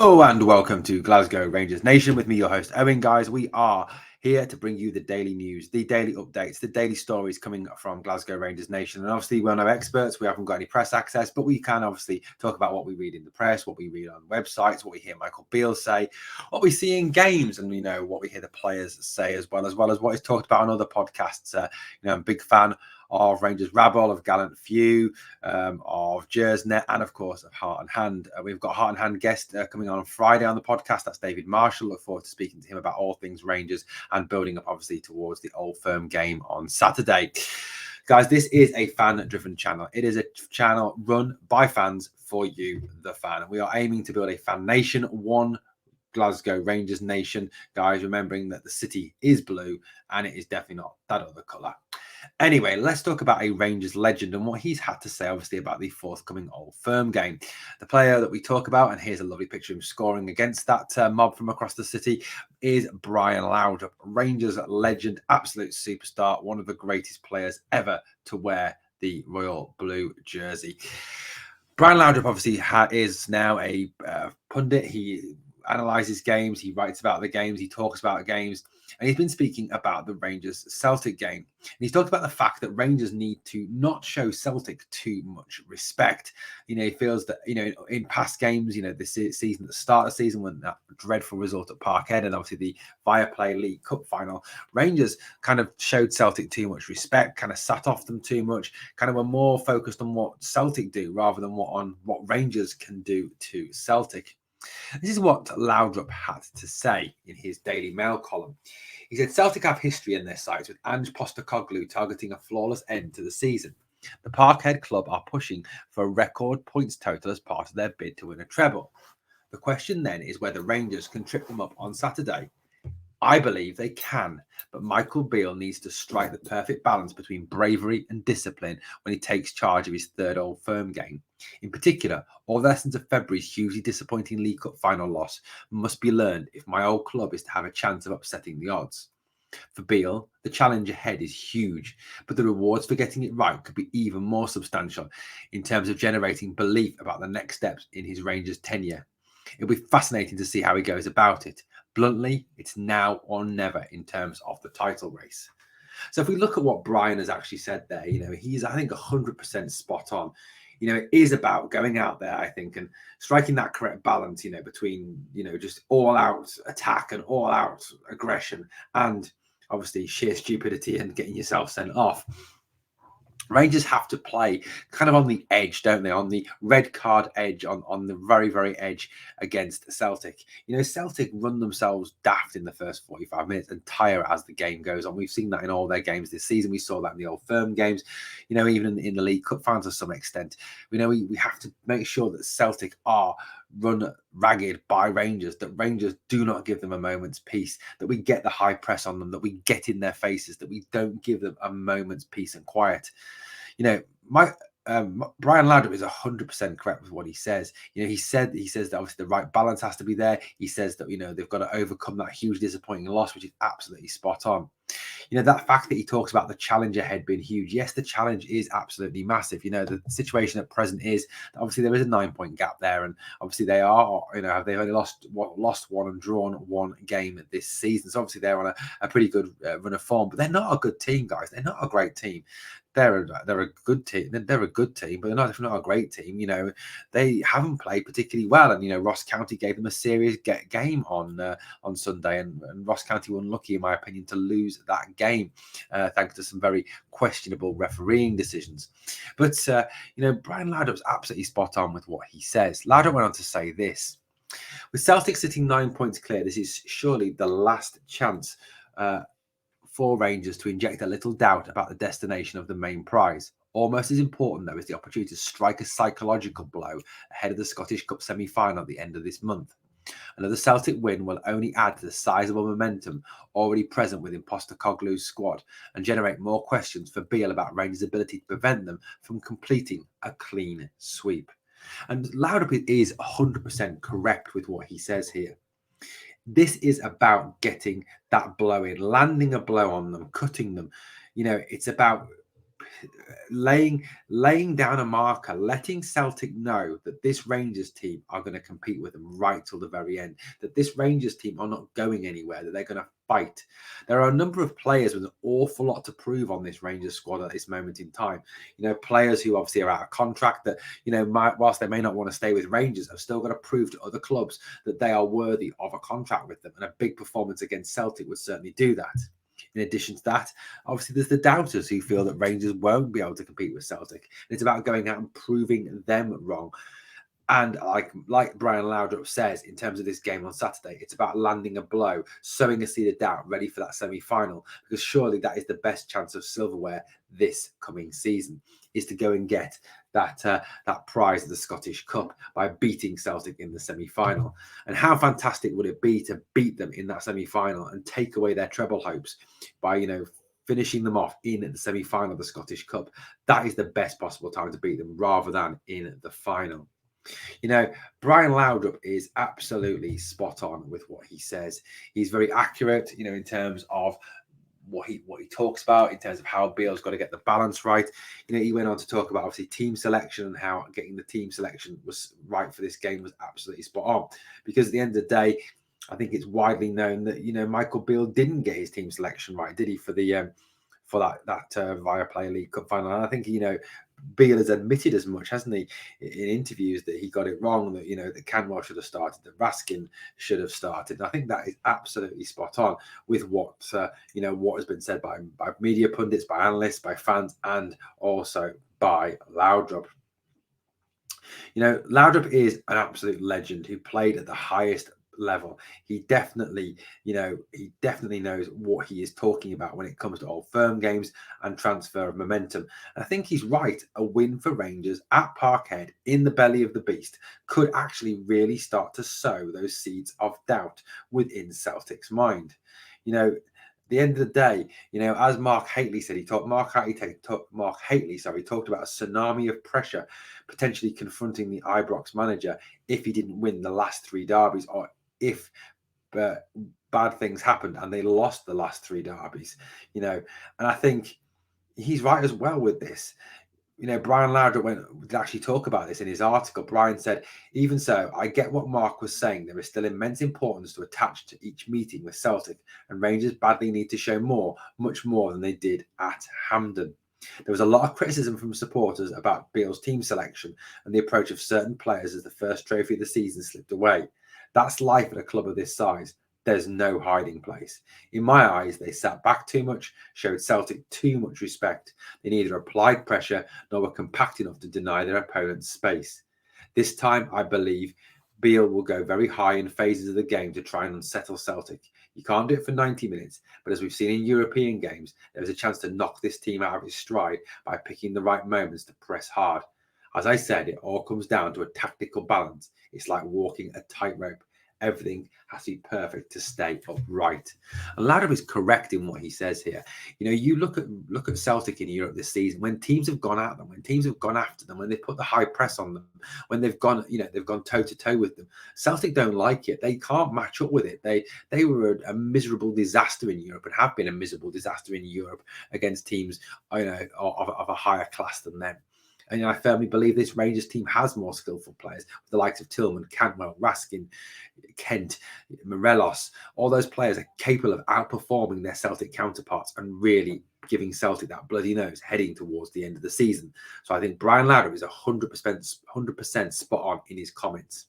Hello and welcome to Glasgow Rangers Nation with me, your host Owen. Guys, we are here to bring you the daily news, the daily updates, the daily stories coming from Glasgow Rangers Nation. And obviously, we're no experts, we haven't got any press access, but we can obviously talk about what we read in the press, what we read on websites, what we hear Michael Beale say, what we see in games, and what we hear the players say as well as what is talked about on other podcasts. I'm a big fan of Rangers Rabble, of Gallant Few, of Jersnet, and of course of Heart and Hand. We've got Heart and Hand guest coming on Friday on the podcast. That's David Marshall. Look forward to speaking to him about all things Rangers and building up obviously towards the Old Firm game on Saturday. Guys, this is a fan-driven channel. It is a channel run by fans for you, the fan. We are aiming to build a fan nation, one Glasgow Rangers nation. Guys, remembering that the city is blue and it is definitely not that other colour. Anyway, let's talk about a Rangers legend and what he's had to say, obviously, about the forthcoming Old Firm game. The player that we talk about, and here's a lovely picture of him scoring against that mob from across the city, is Brian Laudrup, Rangers legend, absolute superstar, one of the greatest players ever to wear the royal blue jersey. Brian Laudrup obviously is now a pundit. He analyzes games, he writes about the games, he talks about games, and he's been speaking about the Rangers Celtic game. And he's talked about the fact that Rangers need to not show Celtic too much respect. He feels that, in past games, this season, at the start of the season, when that dreadful result at Parkhead and obviously the Viaplay League Cup final, Rangers kind of showed Celtic too much respect, kind of sat off them too much, kind of were more focused on what Celtic do rather than what Rangers can do to Celtic. This is what Laudrup had to say in his Daily Mail column. He said, Celtic have history in their sights, with Ange Postecoglou targeting a flawless end to the season. The Parkhead club are pushing for a record points total as part of their bid to win a treble. The question then is whether Rangers can trip them up on Saturday. I believe they can, but Michael Beale needs to strike the perfect balance between bravery and discipline when he takes charge of his third Old Firm game. In particular, all lessons of February's hugely disappointing League Cup final loss must be learned if my old club is to have a chance of upsetting the odds. For Beale, the challenge ahead is huge, but the rewards for getting it right could be even more substantial in terms of generating belief about the next steps in his Rangers tenure. It'll be fascinating to see how he goes about it. Bluntly, it's now or never in terms of the title race. So if we look at what Brian has actually said there, he's, I think, 100% spot on. It is about going out there, I think, and striking that correct balance, between, just all out attack and all out aggression and obviously sheer stupidity and getting yourself sent off. Rangers have to play kind of on the edge, don't they? On the red card edge, on the very, very edge against Celtic. Celtic run themselves daft in the first 45 minutes and tire as the game goes on. We've seen that in all their games this season. We saw that in the Old Firm games, even in the League Cup finals to some extent. We have to make sure that Celtic are run ragged by Rangers, that Rangers do not give them a moment's peace, that we get the high press on them, that we get in their faces, that we don't give them a moment's peace and quiet. Brian Laudrup is 100% correct with what he says. He says that obviously the right balance has to be there. He says that they've got to overcome that huge disappointing loss, which is absolutely spot on. That fact that he talks about the challenge ahead being huge. Yes, the challenge is absolutely massive. The situation at present is that obviously there is a 9-point gap there, and obviously they've only lost one and drawn one game this season. So obviously they're on a pretty good run of form, but they're not a good team, guys. They're not a great team. They're a good team. They're a good team, but they're not a great team. They haven't played particularly well, and Ross County gave them a serious game on Sunday, and Ross County were unlucky, in my opinion, to lose that game thanks to some very questionable refereeing decisions. But Brian Laudrup's absolutely spot on with what he says. Laudrup went on to say this: with Celtic sitting 9 points clear, this is surely the last chance for Rangers to inject a little doubt about the destination of the main prize. Almost as important, though, is the opportunity to strike a psychological blow ahead of the Scottish Cup semi-final at the end of this month. Another Celtic win will only add to the sizable momentum already present within Postecoglou's squad and generate more questions for Beale about Rangers' ability to prevent them from completing a clean sweep. And Laudrup is 100% correct with what he says here. This is about getting that blow in, landing a blow on them, cutting them. It's about laying down a marker, letting Celtic know that this Rangers team are going to compete with them right till the very end, that this Rangers team are not going anywhere, that they're going to fight. There are a number of players with an awful lot to prove on this Rangers squad at this moment in time. Players who obviously are out of contract that, whilst they may not want to stay with Rangers, have still got to prove to other clubs that they are worthy of a contract with them. And a big performance against Celtic would certainly do that. In addition to that, obviously, there's the doubters who feel that Rangers won't be able to compete with Celtic. And it's about going out and proving them wrong. And like Brian Laudrup says, in terms of this game on Saturday, it's about landing a blow, sowing a seed of doubt, ready for that semi-final. Because surely that is the best chance of silverware this coming season, is to go and get that prize of the Scottish Cup by beating Celtic in the semi-final. And how fantastic would it be to beat them in that semi-final and take away their treble hopes by, finishing them off in the semi-final of the Scottish Cup? That is the best possible time to beat them rather than in the final. Brian Laudrup is absolutely spot on with what he says. He's very accurate, in terms of what he talks about, in terms of how Beale's got to get the balance right. He went on to talk about obviously team selection and how getting the team selection was right for this game was absolutely spot on. Because at the end of the day, I think it's widely known that Michael Beale didn't get his team selection right, did he, for the for that Viaplay League Cup final? And I think Beale has admitted as much, hasn't he, in interviews, that he got it wrong, that that Canwell should have started, that Raskin should have started. And I think that is absolutely spot on with what what has been said by media pundits, by analysts, by fans, and also by Laudrup. Laudrup is an absolute legend who played at the highest level. He definitely knows what he is talking about when it comes to Old Firm games and transfer of momentum. And I think he's right. A win for Rangers at Parkhead in the belly of the beast could actually really start to sow those seeds of doubt within Celtic's mind. The end of the day, as Mark Hateley said, Mark Hateley talked about a tsunami of pressure potentially confronting the Ibrox manager if he didn't win the last three derbies, or if bad things happened and they lost the last three derbies. And I think he's right as well with this. Brian Laudrup did actually talk about this in his article. Brian said, even so, I get what Mark was saying. There is still immense importance to attach to each meeting with Celtic, and Rangers badly need to show much more than they did at Hampden. There was a lot of criticism from supporters about Beale's team selection and the approach of certain players as the first trophy of the season slipped away. That's life at a club of this size. There's no hiding place. In my eyes, they sat back too much, showed Celtic too much respect. They neither applied pressure nor were compact enough to deny their opponents space. This time, I believe, Beale will go very high in phases of the game to try and unsettle Celtic. You can't do it for 90 minutes, but as we've seen in European games, there's a chance to knock this team out of its stride by picking the right moments to press hard. As I said, it all comes down to a tactical balance. It's like walking a tightrope. Everything has to be perfect to stay upright. And Laudrup is correct in what he says here. You look at Celtic in Europe this season, when teams have gone at them, when teams have gone after them, when they put the high press on them, when they've gone toe to toe with them, Celtic don't like it. They can't match up with it. They were a miserable disaster in Europe and have been a miserable disaster in Europe against teams of a higher class than them. And I firmly believe this Rangers team has more skillful players, with the likes of Tillman, Cantwell, Raskin, Kent, Morelos. All those players are capable of outperforming their Celtic counterparts and really giving Celtic that bloody nose heading towards the end of the season. So I think Brian Laudrup is 100% spot on in his comments.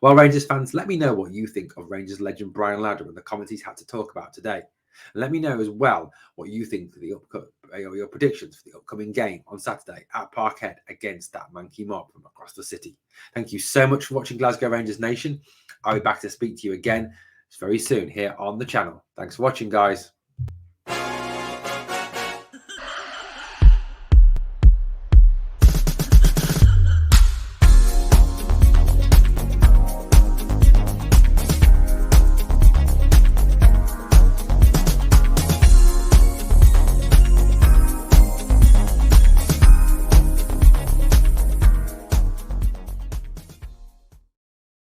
Well, Rangers fans, let me know what you think of Rangers legend Brian Laudrup and the comments he's had to talk about today. And let me know as well what you think for your predictions for the upcoming game on Saturday at Parkhead against that Monkey Mob from across the city. Thank you so much for watching Glasgow Rangers Nation. I'll be back to speak to you again very soon here on the channel. Thanks for watching, guys.